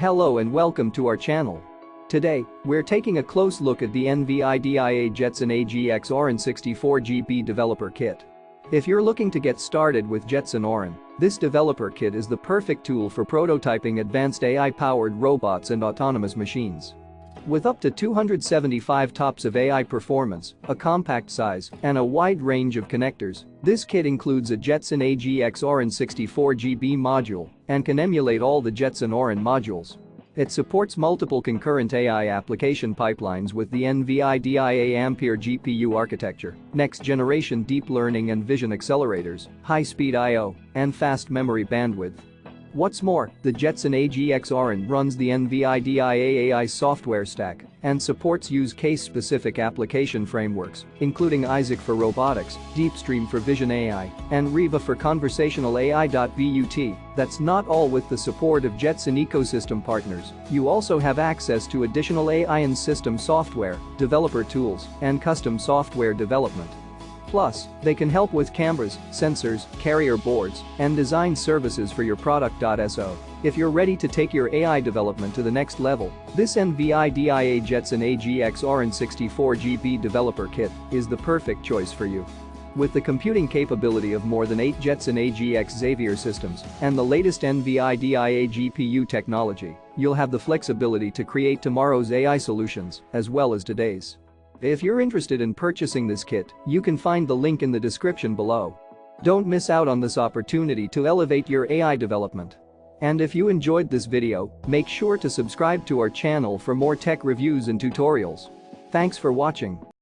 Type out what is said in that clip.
Hello and welcome to our channel. Today, we're taking a close look at the NVIDIA Jetson AGX Orin 64GB developer kit. If you're looking to get started with Jetson Orin, this developer kit is the perfect tool for prototyping advanced AI-powered robots and autonomous machines. With up to 275 TOPS of AI performance, a compact size, and a wide range of connectors, this kit includes a Jetson AGX Orin 64GB module and can emulate all the Jetson Orin modules. It supports multiple concurrent AI application pipelines with the NVIDIA Ampere GPU architecture, next-generation deep learning and vision accelerators, high-speed I/O, and fast memory bandwidth. What's more, the Jetson AGX Orin runs the NVIDIA AI software stack and supports use case-specific application frameworks, including Isaac for robotics, DeepStream for vision AI, and Riva for conversational AI. But that's not all. With the support of Jetson ecosystem partners, you also have access to additional AI and system software, developer tools, and custom software development. Plus, they can help with cameras, sensors, carrier boards, and design services for your product. So, if you're ready to take your AI development to the next level, this NVIDIA Jetson AGX Orin 64GB developer kit is the perfect choice for you. With the computing capability of more than 8 Jetson AGX Xavier systems and the latest NVIDIA GPU technology, you'll have the flexibility to create tomorrow's AI solutions as well as today's. If you're interested in purchasing this kit, you can find the link in the description below. Don't miss out on this opportunity to elevate your AI development. And if you enjoyed this video, make sure to subscribe to our channel for more tech reviews and tutorials. Thanks for watching.